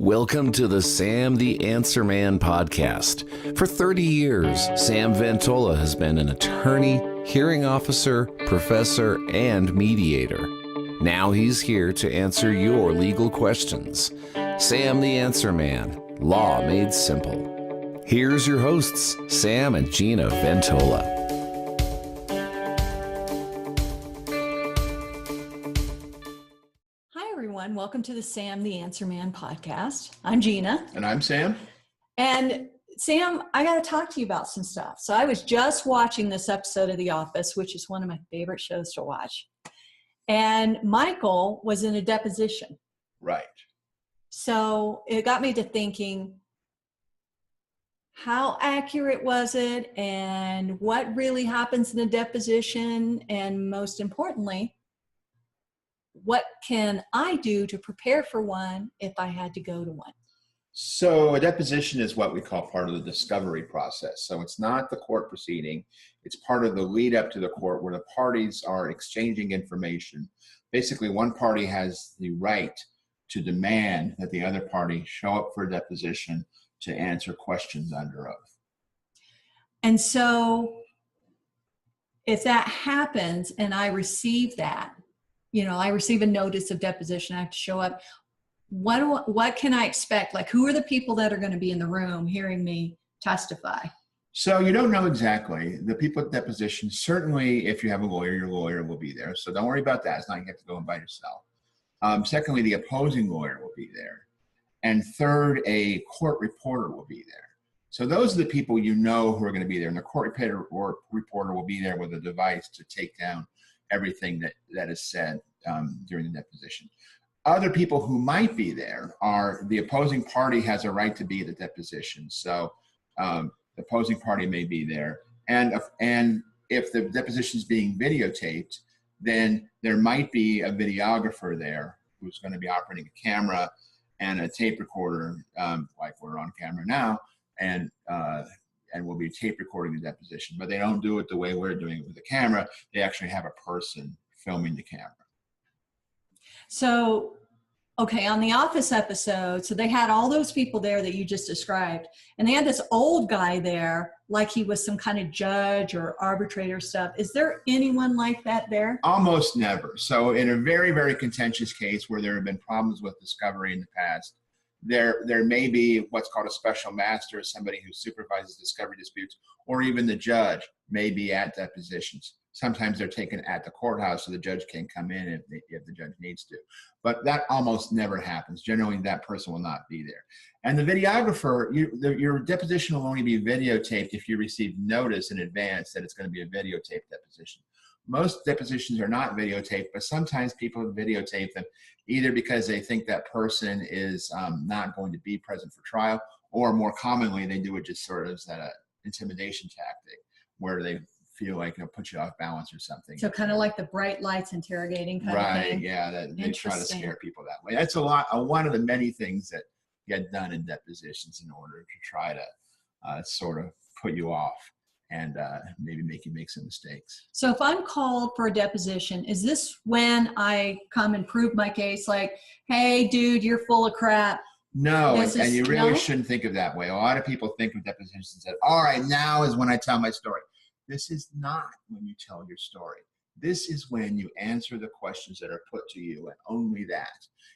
Welcome to the Sam the Answer Man podcast. For 30 years, Sam Ventola has been an attorney, hearing officer, professor, and mediator. Now he's here to answer your legal questions. Sam the Answer Man, law made simple. Here's your hosts, Sam and Gina Ventola. Welcome to the Sam the Answer Man podcast. I'm Gina. And I'm Sam. And Sam, I got to talk to you about some stuff. So I was just watching this episode of The Office, which is one of my favorite shows to watch. And Michael was in a deposition. Right. So it got me to thinking, how accurate was it? And what really happens in a deposition? And most importantly, what can I do to prepare for one if I had to go to one? So a deposition is what we call part of the discovery process. So it's not the court proceeding. It's part of the lead up to the court where the parties are exchanging information. Basically, one party has the right to demand that the other party show up for a deposition to answer questions under oath. And so if that happens and I receive that, I receive a notice of deposition, I have to show up. What can I expect? Like, who are the people that are going to be in the room hearing me testify? So you don't know exactly. The people at deposition, certainly if you have a lawyer, your lawyer will be there. So don't worry about that. It's not you have to go in by yourself. Secondly, the opposing lawyer will be there. And third, a court reporter will be there. So those are the people who are going to be there. And the court reporter will be there with a device to take down everything that is said during the deposition. Other people who might be there are the opposing party has a right to be at the deposition. So the opposing party may be there. And if the deposition is being videotaped, then there might be a videographer there who's going to be operating a camera and a tape recorder, like we're on camera now, and we'll be tape recording the deposition, but they don't do it the way we're doing it with the camera. They actually have a person filming the camera. So, okay, on the Office episode, so they had all those people there that you just described, and they had this old guy there, like he was some kind of judge or arbitrator stuff. Is there anyone like that there? Almost never. So in a very, very contentious case where there have been problems with discovery in the past, there may be what's called a special master, somebody who supervises discovery disputes, or even the judge may be at depositions. Sometimes they're taken at the courthouse so the judge can come in if the judge needs to. But that almost never happens. Generally, that person will not be there. And the videographer, your deposition will only be videotaped if you receive notice in advance that it's going to be a videotaped deposition. Most depositions are not videotaped, but sometimes people videotape them either because they think that person is not going to be present for trial, or more commonly, they do it just sort of as an intimidation tactic where they feel like it'll put you off balance or something. So kind of like the bright lights interrogating kind of thing. Right, yeah, they try to scare people that way. That's one of the many things that get done in depositions in order to try to sort of put you off and maybe make you make some mistakes. So if I'm called for a deposition, is this when I come and prove my case? Like, hey, dude, you're full of crap. No, and you really shouldn't think of that way. A lot of people think of depositions and say, all right, now is when I tell my story. This is not when you tell your story. This is when you answer the questions that are put to you, and only that.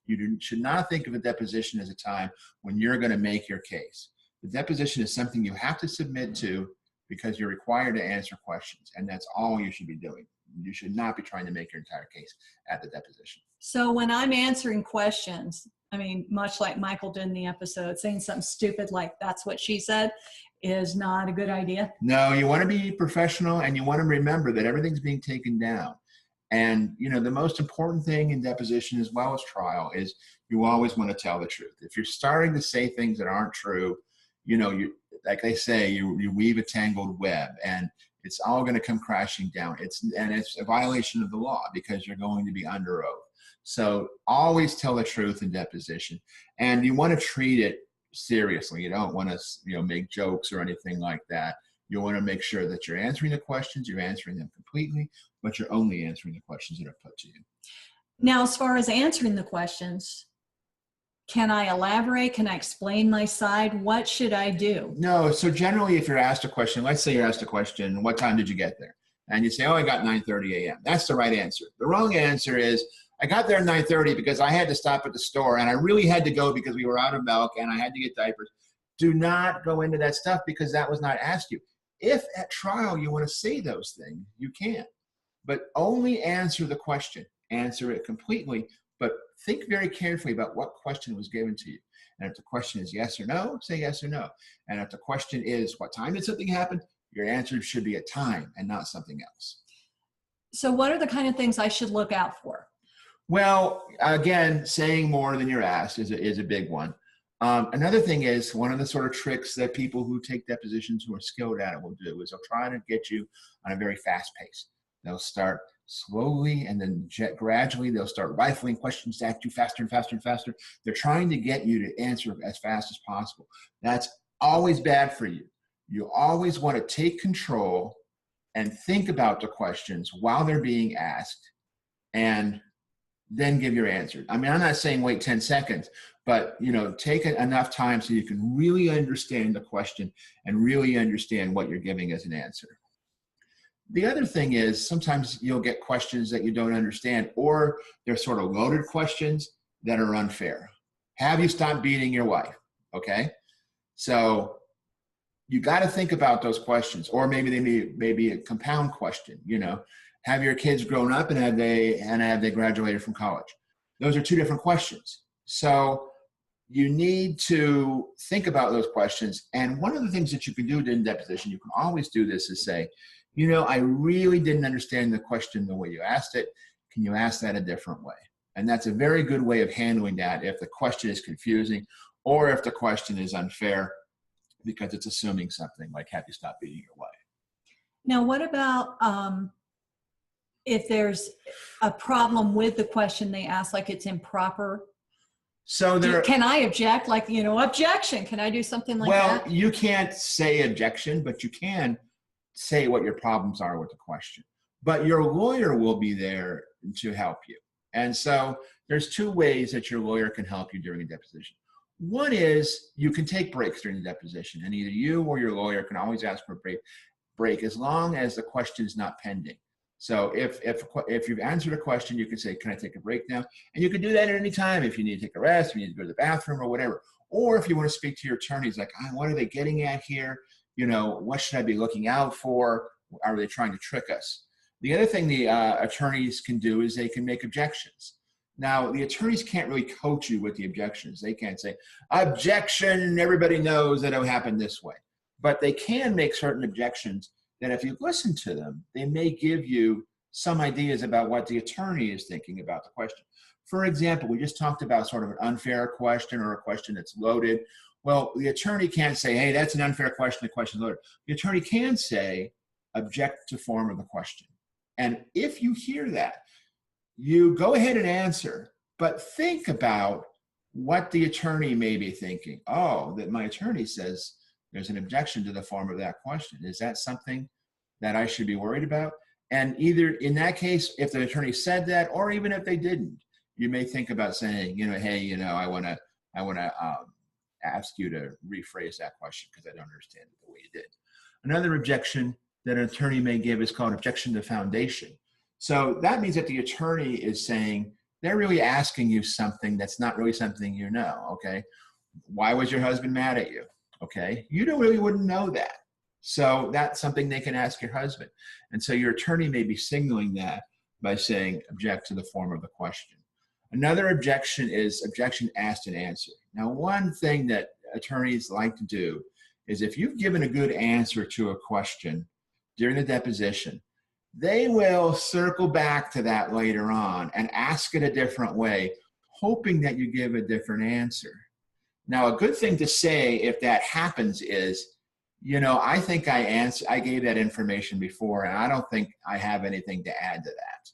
You should not think of a deposition as a time when you're going to make your case. The deposition is something you have to submit to because you're required to answer questions, and that's all you should be doing. You should not be trying to make your entire case at the deposition. So when I'm answering questions, I mean, much like Michael did in the episode, saying something stupid like that's what she said is not a good idea. No, you want to be professional, and you want to remember that everything's being taken down. And, the most important thing in deposition as well as trial is you always want to tell the truth. If you're starting to say things that aren't true, like they say, you weave a tangled web, and it's all going to come crashing down. It's a violation of the law because you're going to be under oath. So always tell the truth in deposition, and you want to treat it seriously. You don't want to, make jokes or anything like that. You want to make sure that you're answering the questions, you're answering them completely, but you're only answering the questions that are put to you. Now, as far as answering the questions, can I elaborate? Can I explain my side? What should I do? No. So generally, if you're asked a question, let's say you're asked a question, what time did you get there? And you say, oh, I got 9:30 a.m. That's the right answer. The wrong answer is, I got there at 9:30 because I had to stop at the store and I really had to go because we were out of milk and I had to get diapers. Do not go into that stuff because that was not asked you. If at trial you want to say those things, you can. But only answer the question. Answer it completely, but think very carefully about what question was given to you. And if the question is yes or no, say yes or no. And if the question is, what time did something happen? Your answer should be a time and not something else. So what are the kind of things I should look out for? Well, again, saying more than you're asked is a big one. Another thing is, one of the sort of tricks that people who take depositions who are skilled at it will do is they'll try to get you on a very fast pace. They'll start slowly and then gradually they'll start rifling questions at you faster and faster and faster. They're trying to get you to answer as fast as possible. That's always bad for you. You always want to take control and think about the questions while they're being asked and then give your answer. I mean, I'm not saying wait 10 seconds, but take enough time so you can really understand the question and really understand what you're giving as an answer. The other thing is sometimes you'll get questions that you don't understand, or they're sort of loaded questions that are unfair. Have you stopped beating your wife? Okay. So you got to think about those questions, or maybe they may be a compound question, have your kids grown up and have they graduated from college? Those are two different questions. So you need to think about those questions. And one of the things that you can do in deposition, you can always do this, is say, I really didn't understand the question the way you asked it. Can you ask that a different way? And that's a very good way of handling that if the question is confusing or if the question is unfair because it's assuming something like, have you stopped beating your wife? Now, what about if there's a problem with the question they ask, like it's improper? So can I object? Like, objection. Can I do something like that? Well, you can't say objection, but you can say what your problems are with the question. But your lawyer will be there to help you. And so there's two ways that your lawyer can help you during a deposition. One is you can take breaks during the deposition, and either you or your lawyer can always ask for a break as long as the question is not pending. So if you've answered a question, you can say, can I take a break now? And you can do that at any time if you need to take a rest, if you need to go to the bathroom or whatever. Or if you want to speak to your attorneys, like, what are they getting at here? What should I be looking out for? Are they trying to trick us? The other thing the attorneys can do is they can make objections. Now, the attorneys can't really coach you with the objections. They can't say, objection, everybody knows that it happened this way. But they can make certain objections that if you listen to them, they may give you some ideas about what the attorney is thinking about the question. For example, we just talked about sort of an unfair question or a question that's loaded. Well, the attorney can't say, hey, that's an unfair question, the question's loaded. The attorney can say, object to form of the question. And if you hear that, you go ahead and answer, but think about what the attorney may be thinking. Oh, that my attorney says there's an objection to the form of that question. Is that something that I should be worried about? And either in that case, if the attorney said that, or even if they didn't, you may think about saying, hey, I want to ask you to rephrase that question because I don't understand it the way you did. Another objection that an attorney may give is called objection to foundation. So that means that the attorney is saying, they're really asking you something that's not really something you know, okay? Why was your husband mad at you? Okay, you wouldn't know that. So that's something they can ask your husband. And so your attorney may be signaling that by saying, object to the form of the question. Another objection is objection asked and answered. Now, one thing that attorneys like to do is if you've given a good answer to a question during the deposition, they will circle back to that later on and ask it a different way, hoping that you give a different answer. Now, a good thing to say if that happens is, I think I gave that information before, and I don't think I have anything to add to that.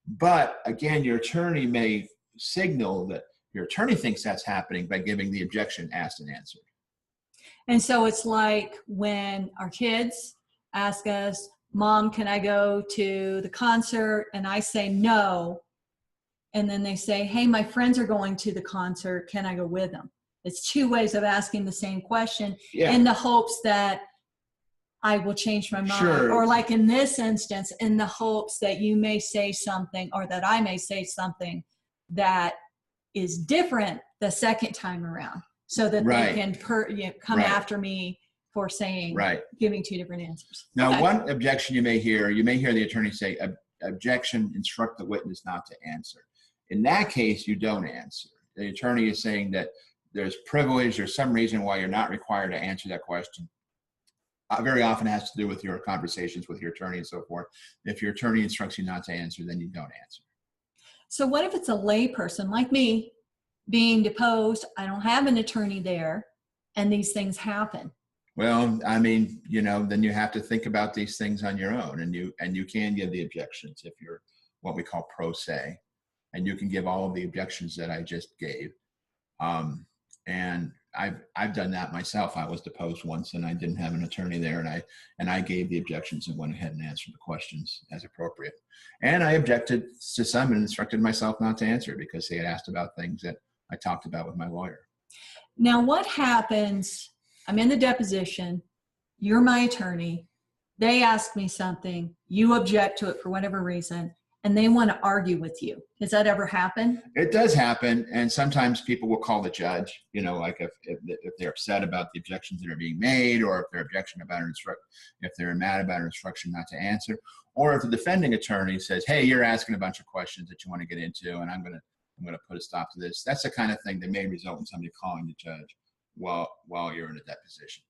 But again, your attorney may signal that your attorney thinks that's happening by giving the objection asked and answered. And so it's like when our kids ask us, Mom, can I go to the concert? And I say no. and then they say, hey, my friends are going to the concert. Can I go with them? It's two ways of asking the same question in the hopes that I will change my mind. Sure. Or like in this instance, in the hopes that you may say something or that I may say something that is different the second time around so that they can come after me for saying, giving two different answers. Now, one objection you may hear the attorney say, objection, instruct the witness not to answer. In that case, you don't answer. The attorney is saying that there's privilege or some reason why you're not required to answer that question. Very often it has to do with your conversations with your attorney and so forth. If your attorney instructs you not to answer, then you don't answer. So what if it's a lay person like me being deposed? I don't have an attorney there and these things happen. Well, I mean, then you have to think about these things on your own, and you can give the objections if you're what we call pro se, and you can give all of the objections that I just gave. And I've done that myself. I was deposed once and I didn't have an attorney there, and I gave the objections and went ahead and answered the questions as appropriate. And I objected to some and instructed myself not to answer because they had asked about things that I talked about with my lawyer. Now, what happens? I'm in the deposition. You're my attorney. They ask me something. You object to it for whatever reason, and they want to argue with you. Does that ever happen? It does happen, and sometimes people will call the judge, like if they're upset about the objections that are being made, or if they're if they're mad about an instruction not to answer, or if the defending attorney says, hey, you're asking a bunch of questions that you want to get into, and I'm gonna put a stop to this. That's the kind of thing that may result in somebody calling the judge while you're in a deposition.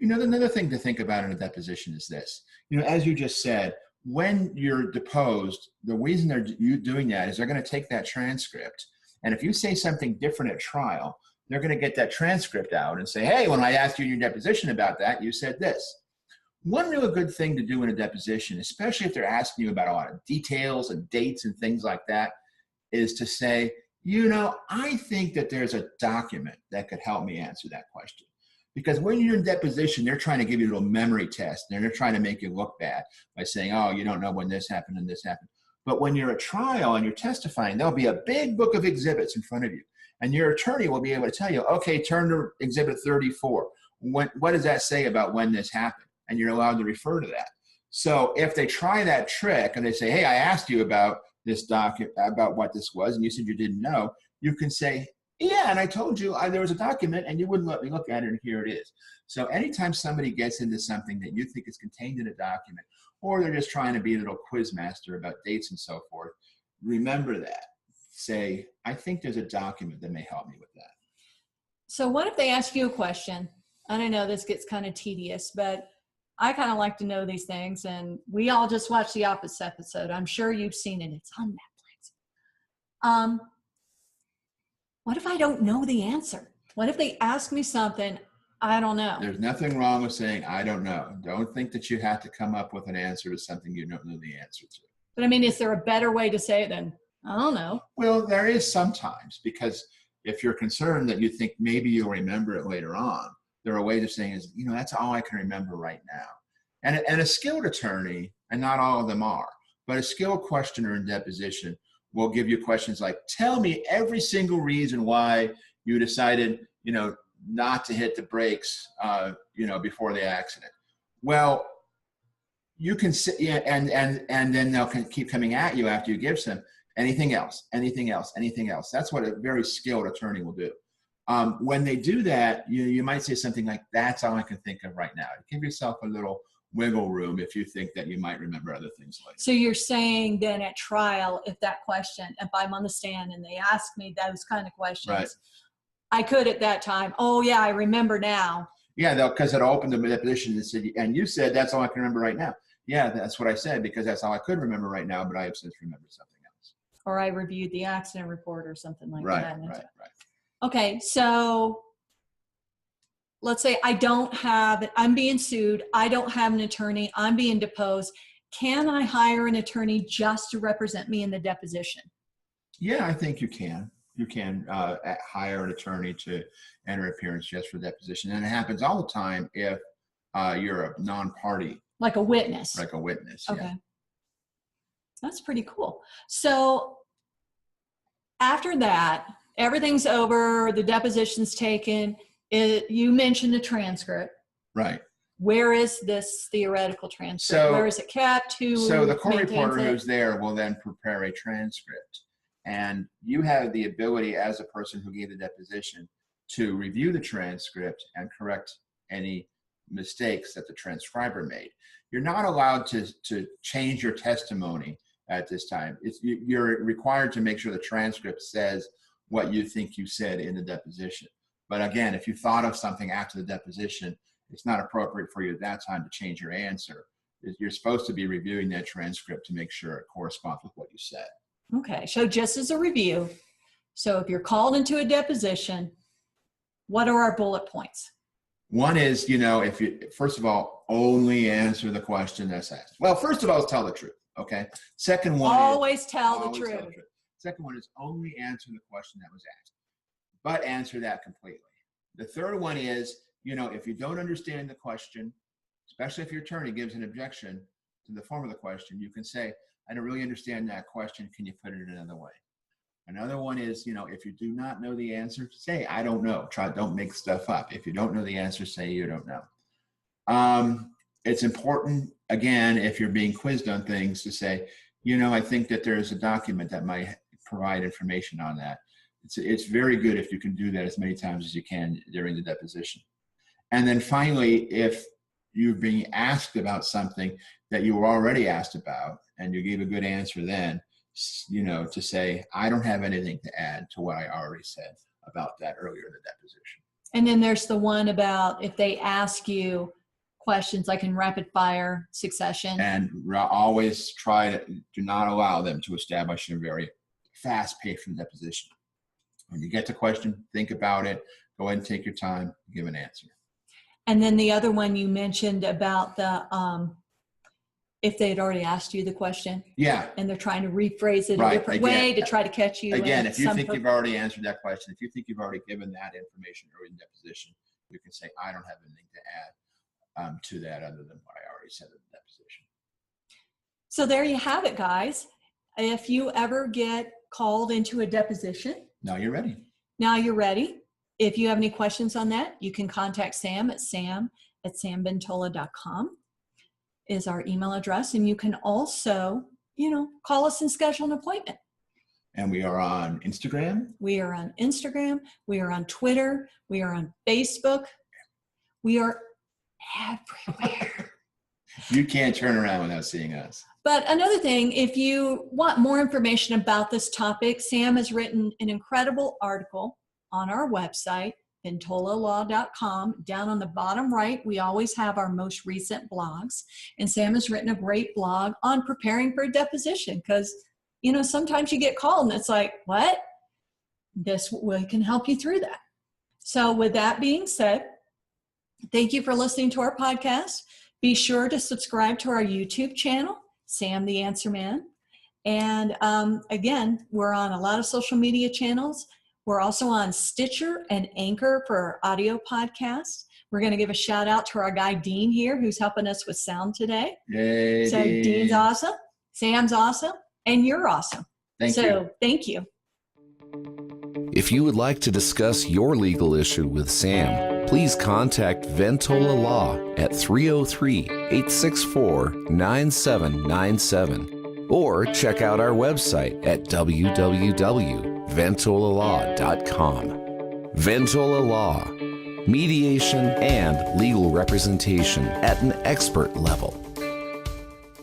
Another thing to think about in a deposition is this. As you just said, when you're deposed, the reason they're doing that is they're going to take that transcript. And if you say something different at trial, they're going to get that transcript out and say, hey, when I asked you in your deposition about that, you said this. One real good thing to do in a deposition, especially if they're asking you about a lot of details and dates and things like that, is to say, I think that there's a document that could help me answer that question. Because when you're in deposition, they're trying to give you a little memory test, and they're trying to make you look bad by saying, oh, you don't know when this happened and this happened. But when you're at trial and you're testifying, there'll be a big book of exhibits in front of you. And your attorney will be able to tell you, okay, turn to exhibit 34. What does that say about when this happened? And you're allowed to refer to that. So if they try that trick and they say, hey, I asked you about this document, about what this was, and you said you didn't know, you can say, yeah, and I told you there was a document and you wouldn't let me look at it, and here it is. So anytime somebody gets into something that you think is contained in a document, or they're just trying to be a little quiz master about dates and so forth, remember that. Say, I think there's a document that may help me with that. So what if they ask you a question? I don't know, this gets kind of tedious, but I kind of like to know these things, and we all just watched the Office episode. I'm sure you've seen it. It's on Netflix. What if I don't know the answer? What if they ask me something I don't know? There's nothing wrong with saying, I don't know. Don't think that you have to come up with an answer to something you don't know the answer to. But I mean, is there a better way to say it than, I don't know? Well, there is sometimes, because if you're concerned that you think maybe you'll remember it later on, there are ways of saying is, that's all I can remember right now. And a skilled attorney, and not all of them are, but a skilled questioner in deposition will give you questions like, tell me every single reason why you decided, not to hit the brakes, before the accident. Well, you can sit, and then they'll keep coming at you after you give some, anything else. That's what a very skilled attorney will do. When they do that, you might say something like, that's all I can think of right now. Give yourself a little wiggle room if you think that you might remember other things later. So you're saying then at trial, if I'm on the stand and they ask me those kind of questions, right, I could at that time, oh yeah, I remember now. Yeah, because it'll open the deposition and said, and you said, that's all I can remember right now. Yeah, that's what I said, because that's all I could remember right now, but I have since remembered something else. Or I reviewed the accident report or something like that. Right. Okay, so let's say I'm being sued, I don't have an attorney, I'm being deposed. Can I hire an attorney just to represent me in the deposition? Yeah, I think you can. You can hire an attorney to enter appearance just for deposition. And it happens all the time if you're a non-party. Like a witness. Okay. Yeah. That's pretty cool. So after that, everything's over, the deposition's taken, you mentioned the transcript. Right. Where is this theoretical transcript? Where is it kept? So the court maintains reporter it? who's there will then prepare a transcript. And you have the ability as a person who gave the deposition to review the transcript and correct any mistakes that the transcriber made. You're not allowed to change your testimony at this time. You're required to make sure the transcript says what you think you said in the deposition. But again, if you thought of something after the deposition, it's not appropriate for you at that time to change your answer. You're supposed to be reviewing that transcript to make sure it corresponds with what you said. Okay, so just as a review, so if you're called into a deposition, what are our bullet points? One is, if you, first of all, only answer the question that's asked. Well, first of all, tell the truth, okay? Second one always tell the truth. Second one is only answer the question that was asked, but answer that completely. The third one is, if you don't understand the question, especially if your attorney gives an objection to the form of the question, you can say, I don't really understand that question. Can you put it another way? Another one is, if you do not know the answer, say, I don't know. Don't make stuff up. If you don't know the answer, say you don't know. It's important, again, if you're being quizzed on things, to say, I think that there's a document that might provide information on that. It's very good if you can do that as many times as you can during the deposition. And then finally, if you're being asked about something that you were already asked about and you gave a good answer then, to say, I don't have anything to add to what I already said about that earlier in the deposition. And then there's the one about if they ask you questions like in rapid fire succession. And always do not allow them to establish a very fast pace from deposition. When you get the question, think about it, go ahead and take your time, give an answer. And then the other one you mentioned about the, if they had already asked you the question. Yeah. And they're trying to rephrase it Right. a different way to try to catch you. Again, if you think you've already answered that question, if you think you've already given that information early in deposition, you can say, I don't have anything to add to that other than what I already said in the deposition. So there you have it, guys. If you ever get called into a deposition. Now you're ready. Now you're ready. If you have any questions on that, you can contact Sam at sam@samventola.com is our email address. And you can also, call us and schedule an appointment. And we are on Instagram. We are on Instagram. We are on Twitter. We are on Facebook. We are everywhere. You can't turn around without seeing us. But another thing, if you want more information about this topic, Sam has written an incredible article on our website, VentolaLaw.com. Down on the bottom right, we always have our most recent blogs. And Sam has written a great blog on preparing for a deposition because, sometimes you get called and it's like, what? We can help you through that. So with that being said, thank you for listening to our podcast. Be sure to subscribe to our YouTube channel, Sam the Answer Man. And again, we're on a lot of social media channels. We're also on Stitcher and Anchor for our audio podcast. We're going to give a shout out to our guy, Dean, here, who's helping us with sound today. Yay, so Dean. Dean's awesome. Sam's awesome. And you're awesome. Thank you. If you would like to discuss your legal issue with Sam, please contact Ventola Law at 303-864-9797 or check out our website at www.ventolalaw.com. Ventola Law, mediation and legal representation at an expert level.